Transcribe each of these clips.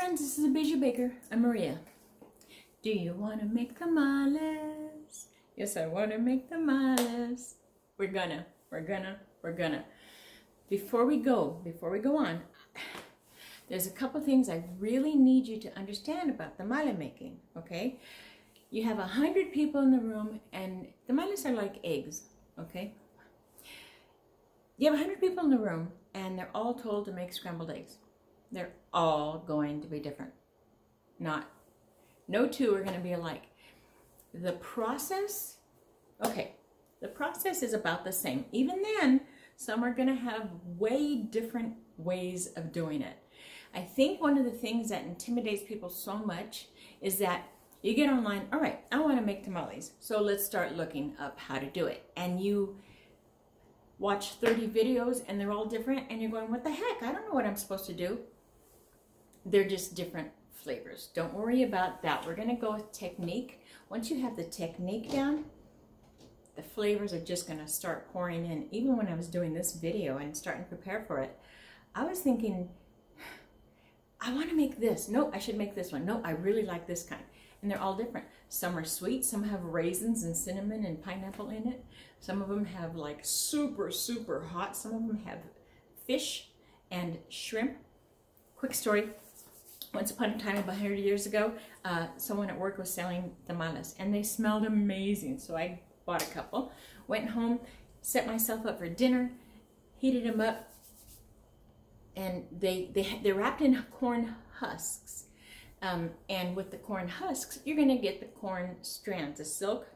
friends, this is a Bijou Baker. I'm Maria. Do you want to make tamales? Yes, I want to make tamales. We're gonna. Before we go on, there's a couple things I really need you to understand about tamale making, okay? You have 100 people in the room, and tamales are like eggs, okay? You have 100 people in the room, and they're all told to make scrambled eggs. They're all going to be different. No two are going to be alike. The process, okay, the process is about the same. Even then, some are going to have way different ways of doing it. I think one of the things that intimidates people so much is that you get online, all right, I want to make tamales, so let's start looking up how to do it. And you watch 30 videos and they're all different, and you're going, what the heck? I don't know what I'm supposed to do. They're just different flavors. Don't worry about that. We're going to go with technique. Once you have the technique down, the flavors are just going to start pouring in. Even when I was doing this video and starting to prepare for it, I was thinking, I want to make this. No, I should make this one. No, I really like this kind. And they're all different. Some are sweet. Some have raisins and cinnamon and pineapple in it. Some of them have like super, super hot. Some of them have fish and shrimp. Quick story. Once upon a time, about 100 years ago, someone at work was selling tamales, and they smelled amazing. So I bought a couple, went home, set myself up for dinner, heated them up, and they're wrapped in corn husks. And with the corn husks, you're going to get the corn strands, the silk.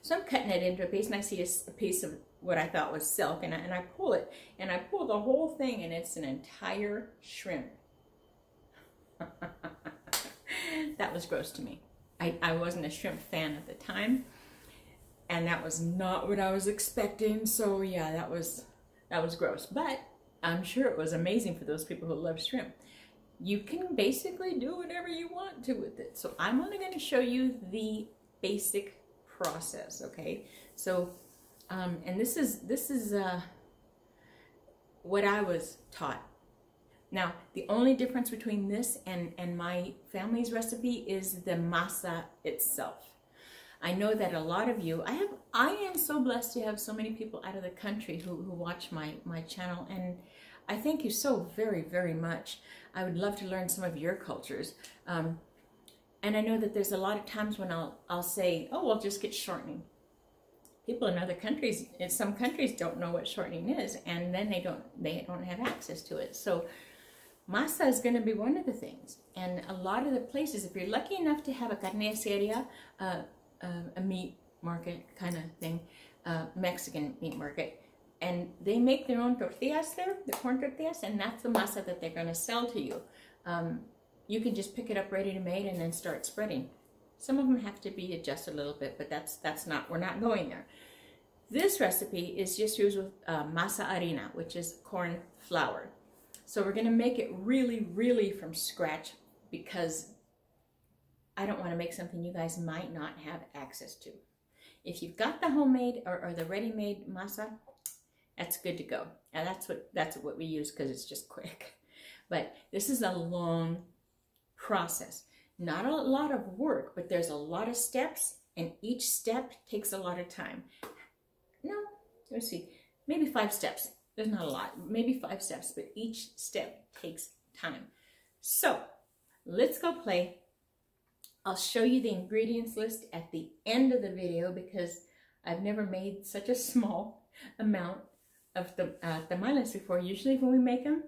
So I'm cutting it into a piece, and I see a piece of what I thought was silk, and I pull it, and I pull the whole thing, and it's an entire shrimp. That was gross to me. I wasn't a shrimp fan at the time, and that was not what I was expecting. So yeah, that was gross, but I'm sure it was amazing for those people who love shrimp. You can basically do whatever you want to with it. So I'm only going to show you the basic process, okay? So and this is what I was taught. Now, the only difference between this and my family's recipe is the masa itself. I know that a lot of you, I am so blessed to have so many people out of the country who watch my channel, and I thank you so very, very much. I would love to learn some of your cultures. And I know that there's a lot of times when I'll say, oh, well, just get shortening. People in other countries, in some countries, don't know what shortening is, and then they don't have access to it. So masa is going to be one of the things. And a lot of the places, if you're lucky enough to have a carniceria, a meat market kind of thing, Mexican meat market, and they make their own tortillas there, the corn tortillas, and that's the masa that they're going to sell to you. You can just pick it up ready to made and then start spreading. Some of them have to be adjusted a little bit, but that's not, we're not going there. This recipe is just used with masa harina, which is corn flour. So we're going to make it really, really from scratch, because I don't want to make something you guys might not have access to. If you've got the homemade or the ready-made masa, that's good to go. And that's what we use, because it's just quick. But this is a long process. Not a lot of work, but there's a lot of steps, and each step takes a lot of time. No, let's see, maybe 5 steps. There's not a lot, maybe 5 steps, but each step takes time. So let's go play. I'll show you the ingredients list at the end of the video, because I've never made such a small amount of the tamales before. Usually when we make them,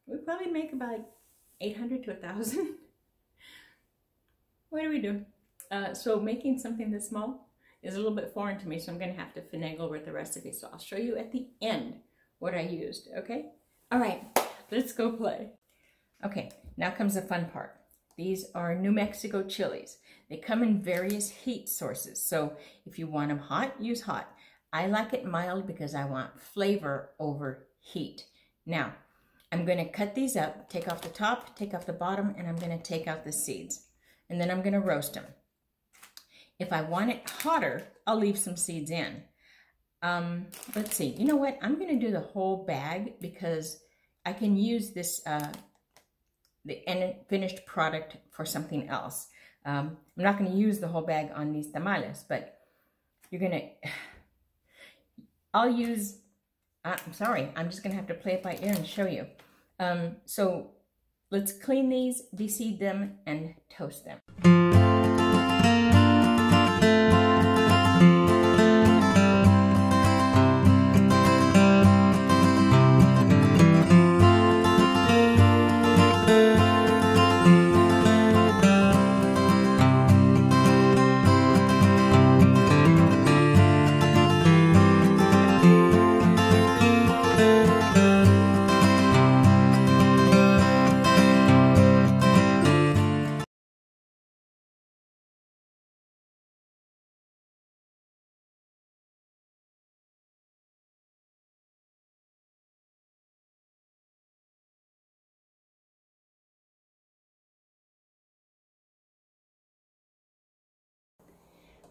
we probably make about 800 to 1,000. What do we do? So making something this small is a little bit foreign to me, so I'm going to have to finagle with the recipe. So I'll show you at the end what I used, okay? All right, let's go play. Okay, now comes the fun part. These are New Mexico chilies. They come in various heat sources, so if you want them hot, use hot. I like it mild because I want flavor over heat. Now, I'm going to cut these up, take off the top, take off the bottom, and I'm going to take out the seeds. And then I'm going to roast them. If I want it hotter, I'll leave some seeds in. Let's see. You know what? I'm going to do the whole bag, because I can use this the end finished product for something else. I'm not going to use the whole bag on these tamales, but you're going to, I'll use, I'm sorry, I'm just going to have to play it by ear and show you. So let's clean these, de-seed them, and toast them.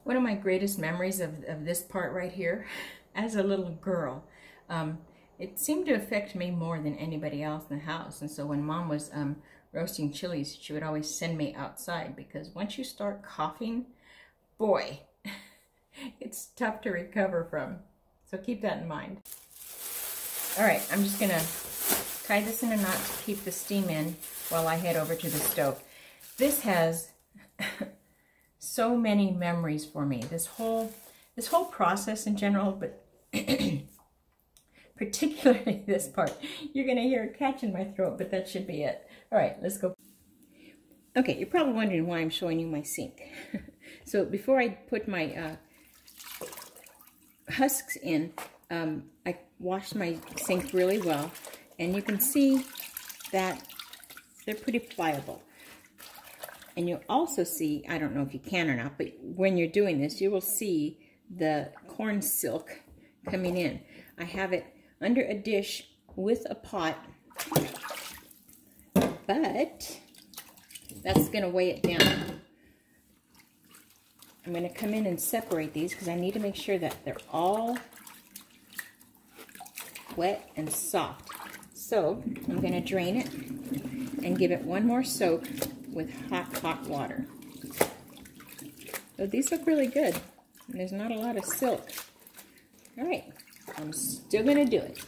One of my greatest memories of this part right here, as a little girl, it seemed to affect me more than anybody else in the house. And so when Mom was roasting chilies, she would always send me outside, because once you start coughing, boy, it's tough to recover from. So keep that in mind. All right, I'm just gonna tie this in a knot to keep the steam in while I head over to the stove. This has so many memories for me. This whole process in general, but particularly this part. You're gonna hear a catch in my throat, but that should be it. All right, let's go. Okay, you're probably wondering why I'm showing you my sink. So before I put my husks in, I washed my sink really well, and you can see that they're pretty pliable. And you'll also see, I don't know if you can or not, but when you're doing this, you will see the corn silk coming in. I have it under a dish with a pot, but that's going to weigh it down. I'm going to come in and separate these because I need to make sure that they're all wet and soft. So I'm going to drain it and give it one more soak with hot water. So these look really good, and there's not a lot of silk. All right, I'm still gonna do it.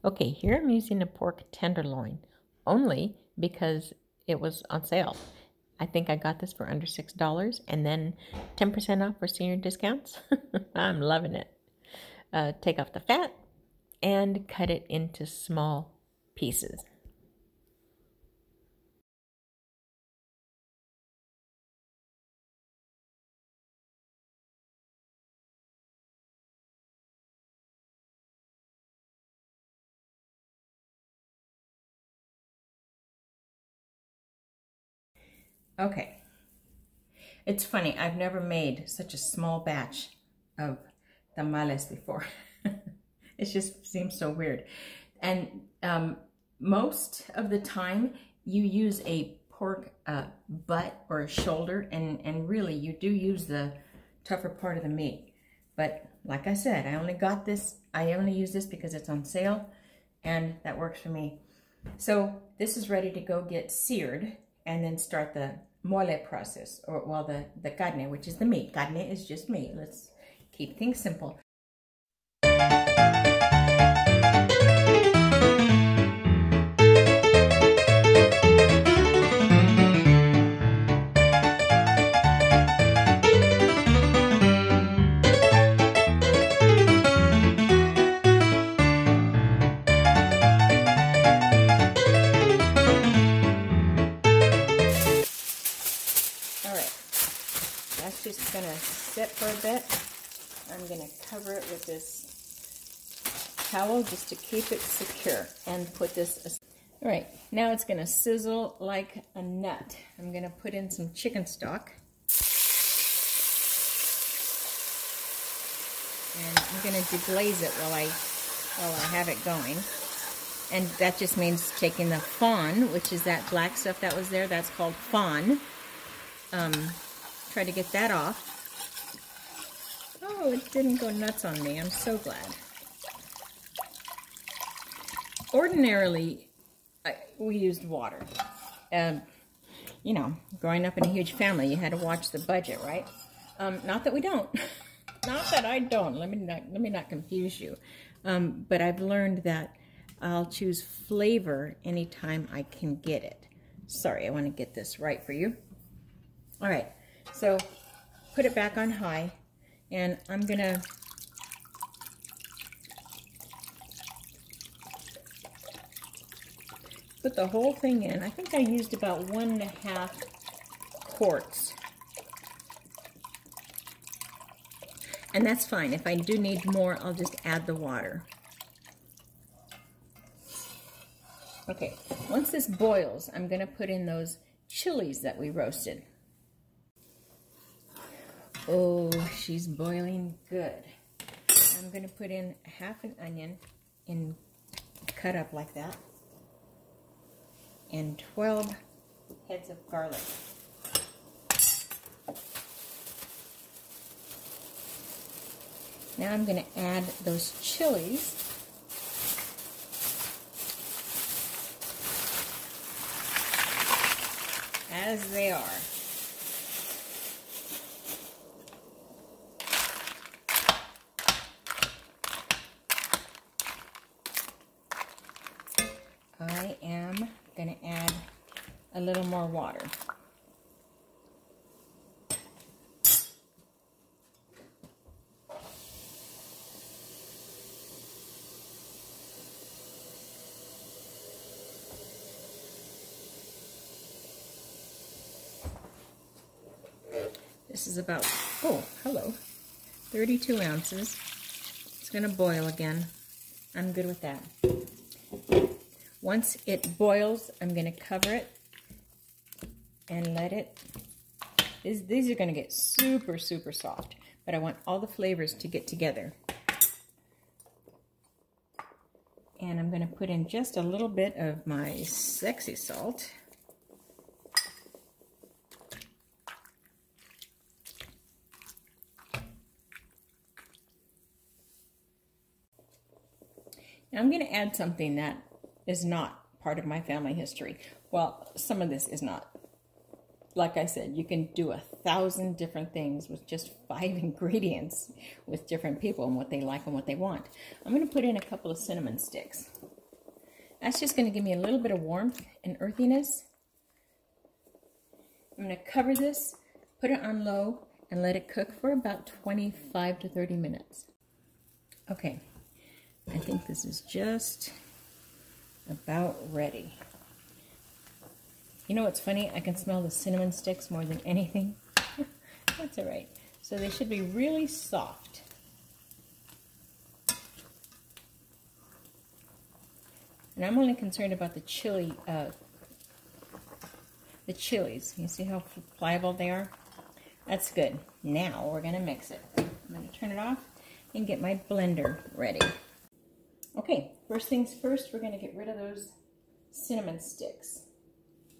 Okay, here I'm using a pork tenderloin, only because it was on sale. I think I got this for under $6, and then 10% off for senior discounts. I'm loving it. Take off the fat and cut it into small pieces. Okay. It's funny, I've never made such a small batch of tamales before. It just seems so weird. And most of the time you use a pork butt or a shoulder, and really you do use the tougher part of the meat. But like I said, I only use this because it's on sale, and that works for me. So this is ready to go get seared and then start the mole process, or well, the carne, which is the meat. Carne is just meat. Let's keep things simple. Just gonna sit for a bit. I'm gonna cover it with this towel just to keep it secure and put this. All right, now it's gonna sizzle like a nut. I'm gonna put in some chicken stock, and I'm gonna deglaze it while I have it going. And that just means taking the fawn, which is that black stuff that was there. That's called fawn. Try to get that off. Oh, it didn't go nuts on me. I'm so glad. Ordinarily, we used water. You know, growing up in a huge family, you had to watch the budget, right? Not that we don't. Not that I don't. Let me not confuse you. But I've learned that I'll choose flavor anytime I can get it. Sorry, I want to get this right for you. All right, so put it back on high, and I'm gonna put the whole thing in. I think I used about 1.5 quarts. And that's fine. If I do need more, I'll just add the water. Okay, once this boils, I'm gonna put in those chilies that we roasted. Oh, she's boiling good. I'm gonna put in 1/2 an onion and cut up like that, and 12 heads of garlic. Now I'm going to add those chilies. As they are. I am going to add a little more water. This is about, oh, hello, 32 ounces. It's going to boil again. I'm good with that. Once it boils, I'm going to cover it and let it, these are going to get super, super soft, but I want all the flavors to get together. And I'm going to put in just a little bit of my sexy salt. Now I'm going to add something that is not part of my family history. Well, some of this is not. Like I said, you can do 1,000 different things with just 5 ingredients with different people and what they like and what they want. I'm going to put in a couple of cinnamon sticks. That's just going to give me a little bit of warmth and earthiness. I'm going to cover this, put it on low, and let it cook for about 25 to 30 minutes. Okay. I think this is just about ready. You know what's funny? I can smell the cinnamon sticks more than anything. That's all right. So they should be really soft. And I'm only concerned about the chilies. You see how pliable they are? That's good. Now we're going to mix it. I'm going to turn it off and get my blender ready. Okay, first things first, we're going to get rid of those cinnamon sticks.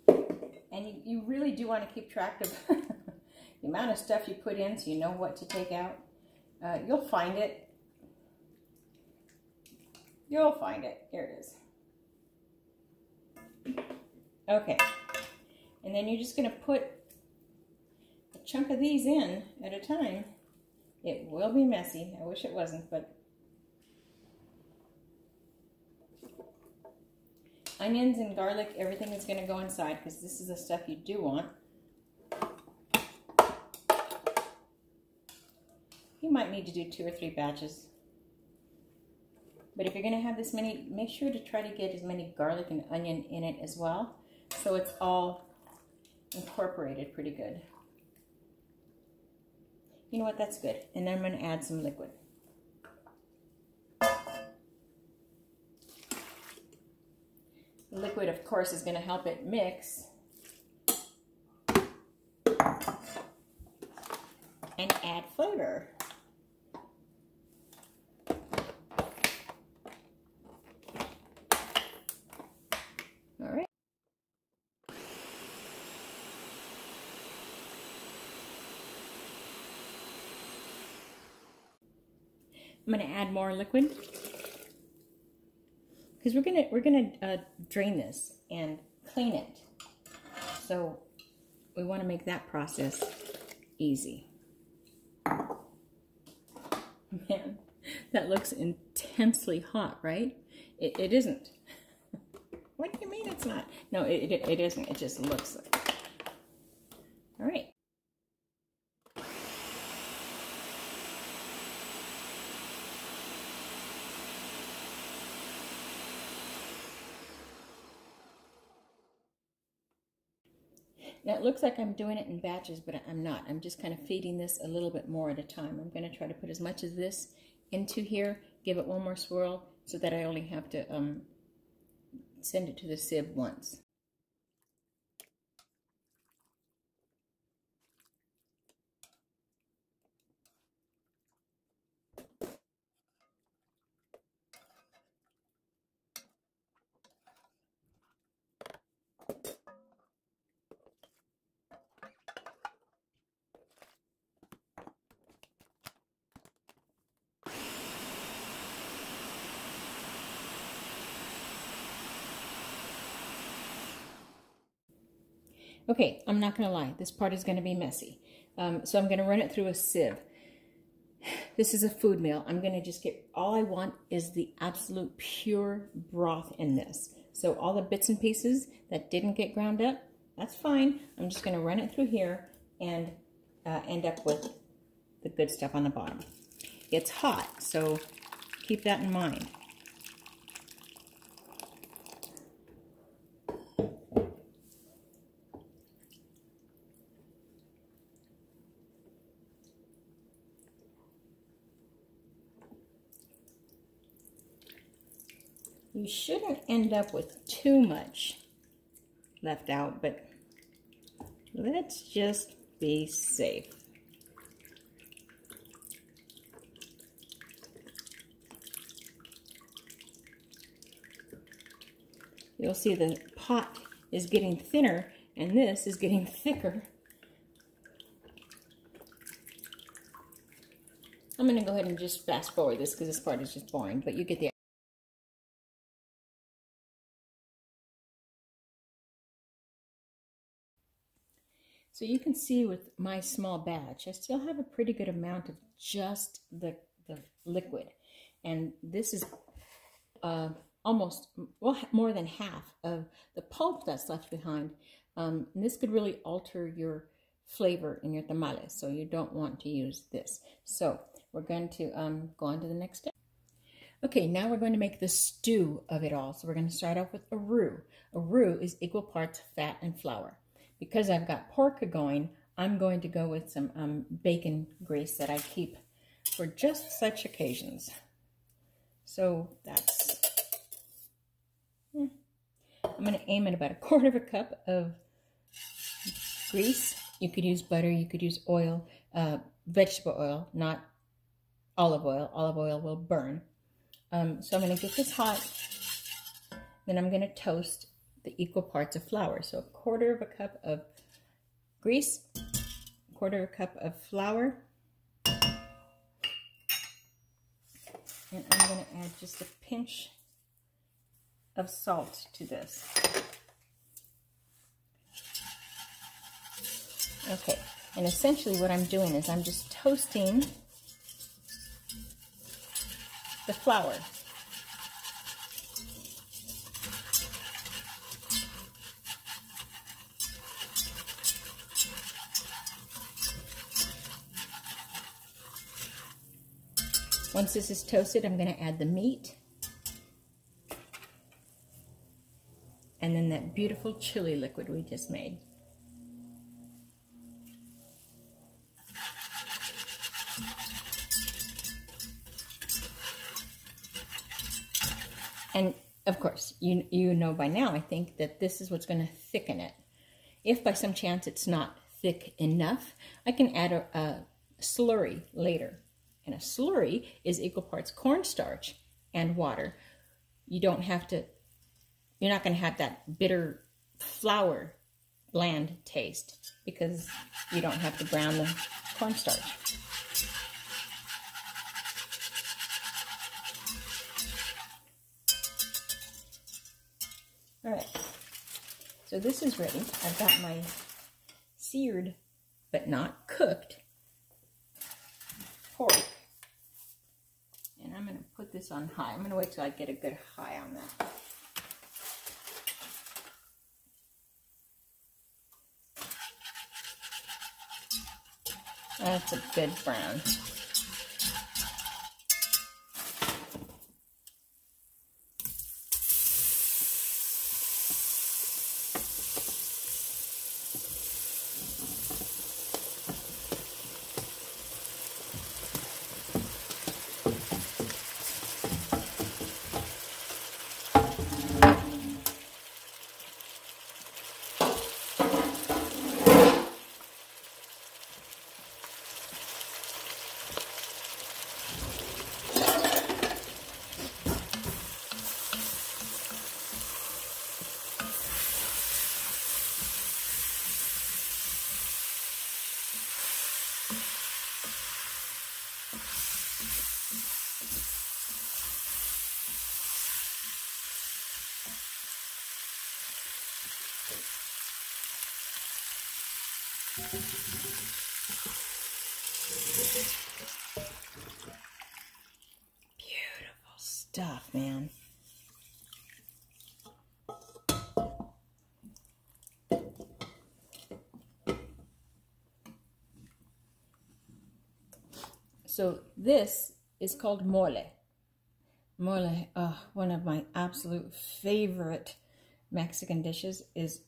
And you really do want to keep track of the amount of stuff you put in so you know what to take out. You'll find it. You'll find it. Here it is. Okay. And then you're just going to put a chunk of these in at a time. It will be messy. I wish it wasn't, but onions and garlic, everything is going to go inside because this is the stuff you do want. You might need to do 2 or 3 batches. But if you're going to have this many, make sure to try to get as many garlic and onion in it as well, so it's all incorporated pretty good. You know what, that's good. And then I'm going to add some liquid. The liquid, of course, is going to help it mix and add flavor. All right. I'm going to add more liquid because we're gonna drain this and clean it. So we want to make that process easy. Man, that looks intensely hot, right? It isn't. What do you mean it's not? No, it isn't. It just looks like. All right. Now it looks like I'm doing it in batches, but I'm not. I'm just kind of feeding this a little bit more at a time. I'm going to try to put as much of this into here, give it one more swirl so that I only have to send it to the sieve once. Okay, I'm not going to lie. This part is going to be messy. So I'm going to run it through a sieve. This is a food meal. I'm going to just get, all I want is the absolute pure broth in this. So all the bits and pieces that didn't get ground up, that's fine. I'm just going to run it through here and end up with the good stuff on the bottom. It's hot, so keep that in mind. You shouldn't end up with too much left out, but let's just be safe. You'll see the pot is getting thinner and this is getting thicker. I'm going to go ahead and just fast forward this because this part is just boring, but you get the So you can see with my small batch, I still have a pretty good amount of just the liquid. And this is almost, well, more than half of the pulp that's left behind. And this could really alter your flavor in your tamales, so you don't want to use this. So we're going to go on to the next step. Okay, now we're going to make the stew of it all. So we're going to start off with a roux. A roux is equal parts fat and flour. Because I've got pork going, I'm going to go with some bacon grease that I keep for just such occasions. So that's, I'm going to aim at about 1/4 cup of grease. You could use butter, you could use oil, vegetable oil, not olive oil. Olive oil will burn. So I'm going to get this hot. Then I'm going to toast the equal parts of flour. So 1/4 cup of grease, 1/4 cup of flour, and I'm going to add just a pinch of salt to this. Okay, and essentially what I'm doing is I'm just toasting the flour. Once this is toasted, I'm going to add the meat. And then that beautiful chili liquid we just made. And of course, you know by now, I think, that this is what's going to thicken it. If by some chance it's not thick enough, I can add a slurry later. And a slurry is equal parts cornstarch and water. You don't have to, you're not going to have that bitter flour bland taste because you don't have to brown the cornstarch. All right, so this is ready. I've got my seared, but not cooked, pork. And I'm going to put this on high. I'm going to wait till I get a good high on that. That's a good brown. Beautiful stuff, man. So this is called mole. Mole, one of my absolute favorite Mexican dishes is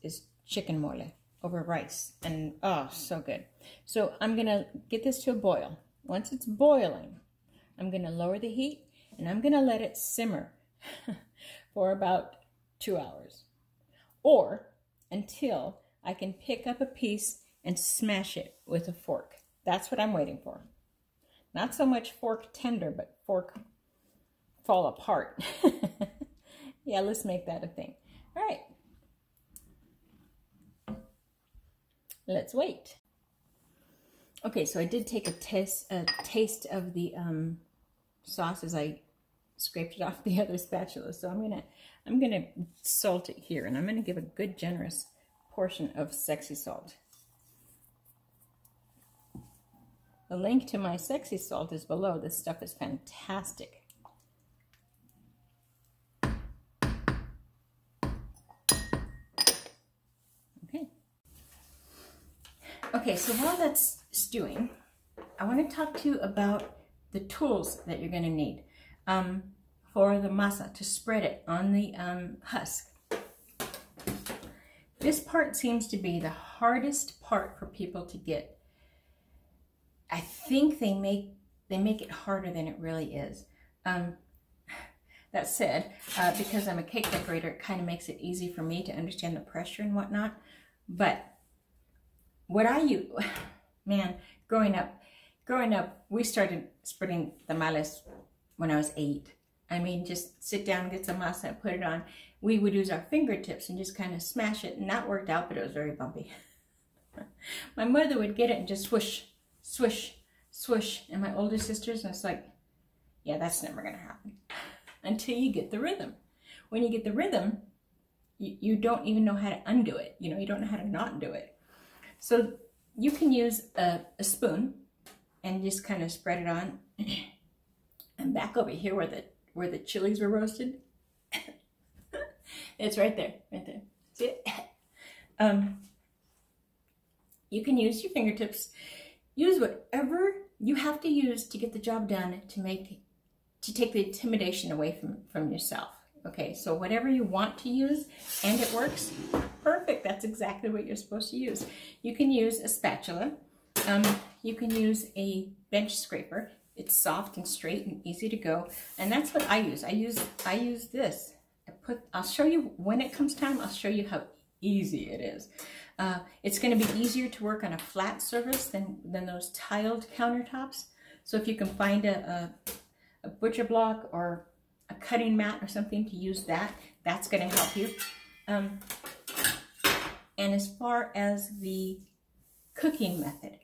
chicken mole over rice. And oh, so good. So I'm gonna get this to a boil. Once it's boiling, I'm gonna lower the heat and I'm gonna let it simmer for about 2 hours. Or until I can pick up a piece and smash it with a fork. That's what I'm waiting for. Not so much fork tender, but fork fall apart. Yeah, let's make that a thing. All right. Let's wait. Okay, so I did take a taste of the sauce as I scraped it off the other spatula. So I'm gonna salt it here, and I'm gonna give a good generous portion of sexy salt. The link to my sexy salt is below. This stuff is fantastic. Okay. Okay, so while that's stewing, I want to talk to you about the tools that you're going to need for the masa to spread it on the husk. This part seems to be the hardest part for people to get. I think they make it harder than it really is. That said, because I'm a cake decorator, it kind of makes it easy for me to understand the pressure and whatnot. But what I use, man, growing up, we started spreading tamales when I was 8. I mean, just sit down, get some masa, and put it on. We would use our fingertips and just kind of smash it, and that worked out, but it was very bumpy. My mother would get it and just swish, swish, swish, and my older sisters, and it's like, yeah, that's never going to happen until you get the rhythm. When you get the rhythm, you don't even know how to undo it. You know, you don't know how to not do it. So you can use a spoon and just kind of spread it on. And back over here where the chilies were roasted, it's right there, right there. See it? You can use your fingertips. Use whatever you have to use to get the job done to take the intimidation away from yourself. Okay, so whatever you want to use and it works, perfect. That's exactly what you're supposed to use. You can use a spatula. You can use a bench scraper. It's soft and straight and easy to go. And that's what I use. I use this. I'll show you when it comes time, I'll show you how easy it is. It's going to be easier to work on a flat surface than those tiled countertops. So if you can find a butcher block or a cutting mat or something to use that's going to help you. And as far as the cooking method,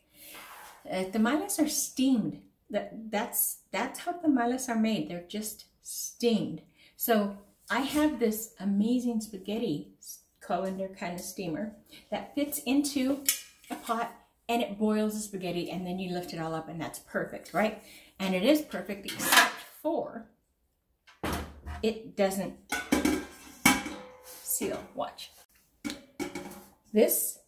tamales are steamed. That's how tamales are made. They're just steamed. So I have this amazing spaghetti colander kind of steamer that fits into a pot and it boils the spaghetti and then you lift it all up and that's perfect, right? And it is perfect except for it doesn't seal. Watch. This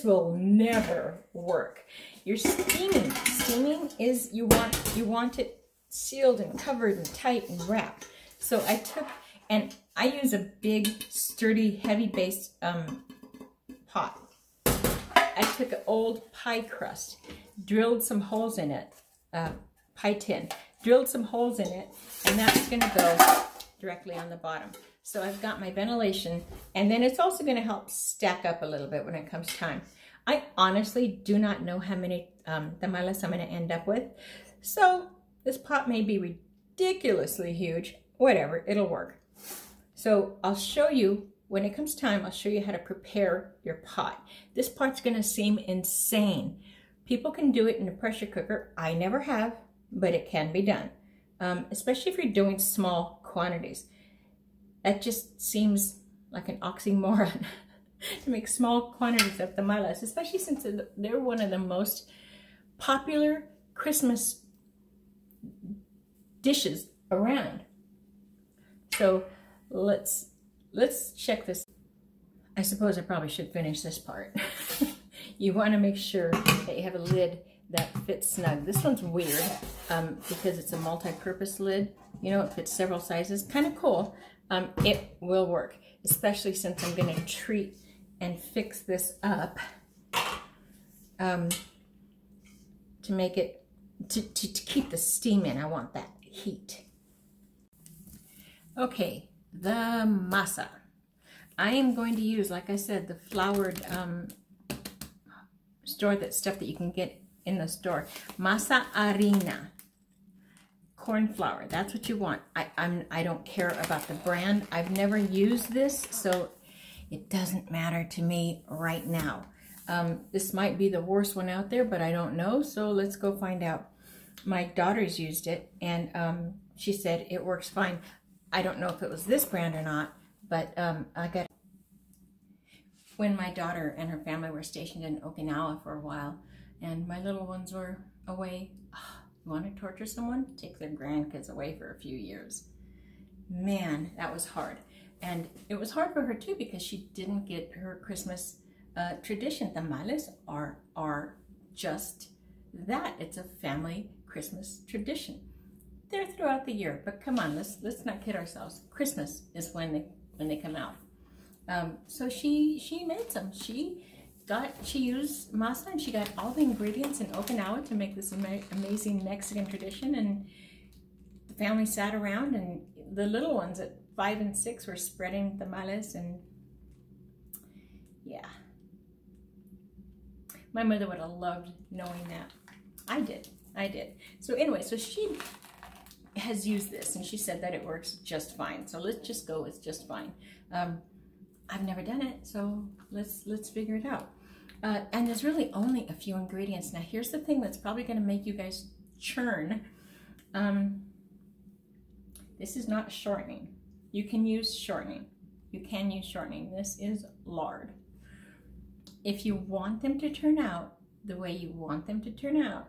will never work. You're steaming. Steaming is you want it sealed and covered and tight and wrapped. So I took, and I use a big, sturdy, heavy-based pot. I took an old pie crust, drilled some holes in it, pie tin, drilled some holes in it, and that's going to go directly on the bottom. So I've got my ventilation, and then it's also going to help stack up a little bit when it comes time. I honestly do not know how many tamales I'm going to end up with, so this pot may be ridiculously huge. Whatever, it'll work. So I'll show you, when it comes time, I'll show you how to prepare your pot. This pot's going to seem insane. People can do it in a pressure cooker. I never have, but it can be done, especially if you're doing small quantities. That just seems like an oxymoron to make small quantities of tamales, especially since they're one of the most popular Christmas dishes around. So let's check this. I suppose I probably should finish this part. You want to make sure that you have a lid that fits snug. This one's weird because it's a multi-purpose lid. You know, it fits several sizes. Kind of cool. It will work, especially since I'm going to treat and fix this up to make it, to keep the steam in. I want that heat. Okay, the masa. I am going to use, like I said, the floured stuff that you can get in the store. Masa harina. Corn flour, that's what you want. I don't care about the brand. I've never used this, so it doesn't matter to me right now. This might be the worst one out there, but I don't know, so let's go find out. My daughter's used it, and she said it works fine. I don't know if it was this brand or not, but I got. When my daughter and her family were stationed in Okinawa for a while, and my little ones were away, you want to torture someone? Take their grandkids away for a few years. Man, that was hard. And it was hard for her too because she didn't get her Christmas tradition. Tamales are just that. It's a family Christmas tradition. They're throughout the year, but come on, let's not kid ourselves. Christmas is when they come out. So she made some. She used masa, and she got all the ingredients in Okinawa to make this amazing Mexican tradition, and the family sat around, and the little ones at 5 and 6 were spreading tamales, and yeah. My mother would have loved knowing that. I did. So anyway, so she has used this, and she said that it works just fine. So let's just go with just fine. I've never done it, so let's figure it out. And there's really only a few ingredients. Now here's the thing that's probably going to make you guys churn. This is not shortening. You can use shortening. This is lard. If you want them to turn out the way you want them to turn out,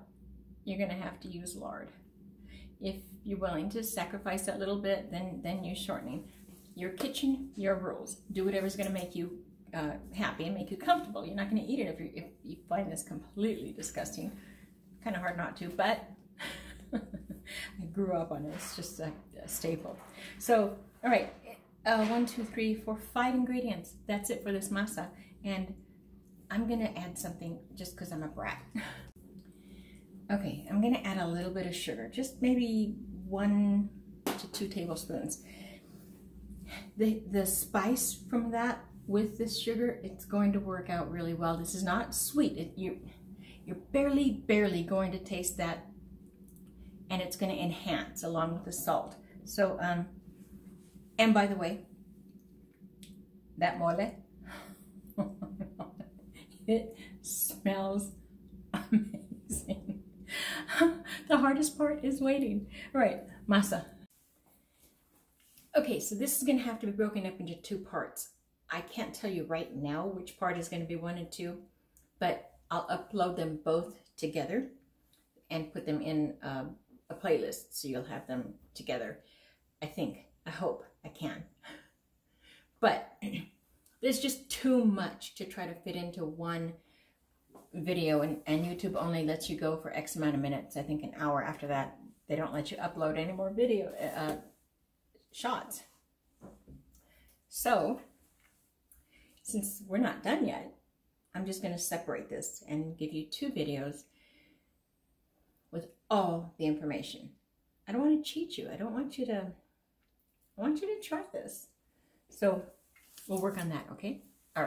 you're going to have to use lard. If you're willing to sacrifice that little bit, then use shortening. Your kitchen, your rules. Do whatever's going to make you happy and make you comfortable. You're not going to eat it if you find this completely disgusting. Kind of hard not to, but I grew up on it. It's just a staple. So, all right, 1, 2, 3, 4, 5 ingredients. That's it for this masa. And I'm going to add something just because I'm a brat. Okay, I'm going to add a little bit of sugar, just maybe 1 to 2 tablespoons. The spice from that with this sugar, it's going to work out really well. This is not sweet. You're barely going to taste that, and it's going to enhance along with the salt. So, and by the way, that mole, it smells amazing. The hardest part is waiting. All right, masa. Okay, so this is going to have to be broken up into two parts. I can't tell you right now which part is going to be 1 and 2, but I'll upload them both together and put them in a playlist, so you'll have them together. I hope I can. But there's just too much to try to fit into one video, and YouTube only lets you go for X amount of minutes. I think an hour. After that, they don't let you upload any more video shots. So, since we're not done yet, I'm just going to separate this and give you 2 videos with all the information. I don't want to cheat you. I want you to try this. So we'll work on that, okay? All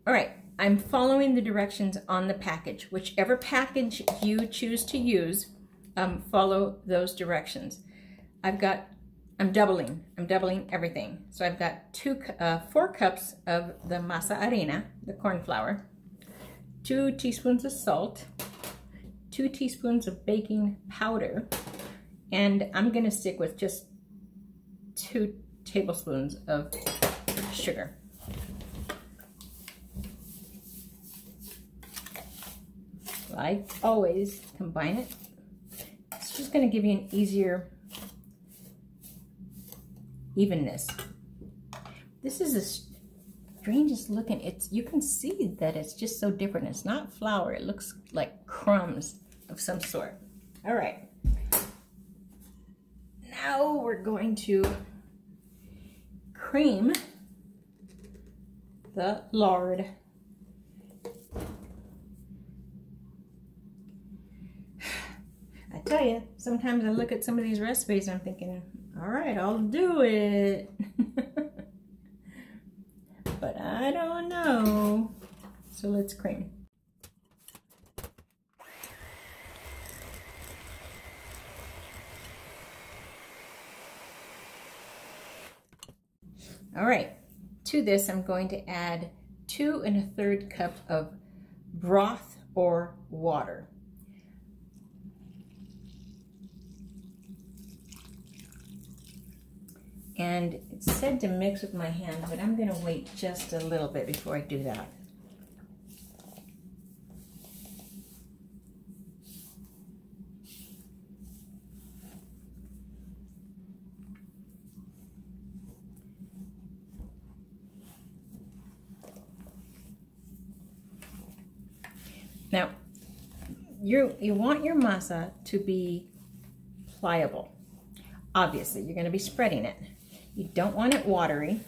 right, I'm following the directions on the package. Whichever package you choose to use, follow those directions. I'm doubling everything. So I've got 4 cups of the masa harina, the corn flour, 2 teaspoons of salt, 2 teaspoons of baking powder, and I'm gonna stick with just 2 tablespoons of sugar. Like always, combine it. It's just gonna give you an easier evenness. This is the strangest looking. You can see that it's just so different. It's not flour. It looks like crumbs of some sort. All right. Now we're going to cream the lard. I tell you, sometimes I look at some of these recipes and I'm thinking, all right, I'll do it. But I don't know. So let's cream. All right, to this I'm going to add 2 1/3 cups of broth or water. And it's said to mix with my hand, but I'm going to wait just a little bit before I do that. Now, you want your masa to be pliable. Obviously, you're going to be spreading it. You don't want it watery,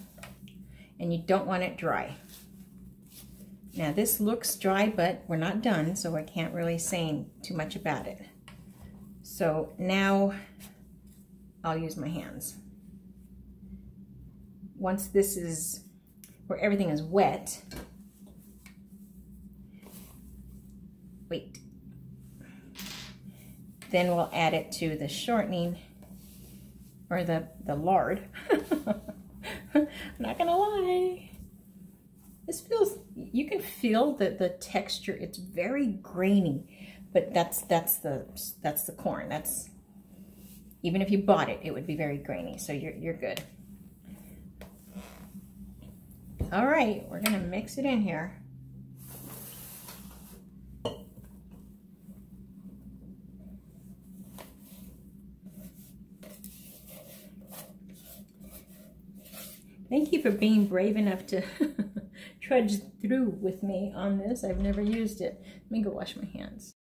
and you don't want it dry. Now, this looks dry, but we're not done, so I can't really say too much about it. So now I'll use my hands. Once this is where everything is wet, then we'll add it to the shortening, or the lard. I'm not gonna lie. This feels, you can feel the texture. It's very grainy, but that's the corn. That's, even if you bought it, it would be very grainy. So you're good. All right, we're gonna mix it in here. Thank you for being brave enough to trudge through with me on this. I've never used it. Let me go wash my hands.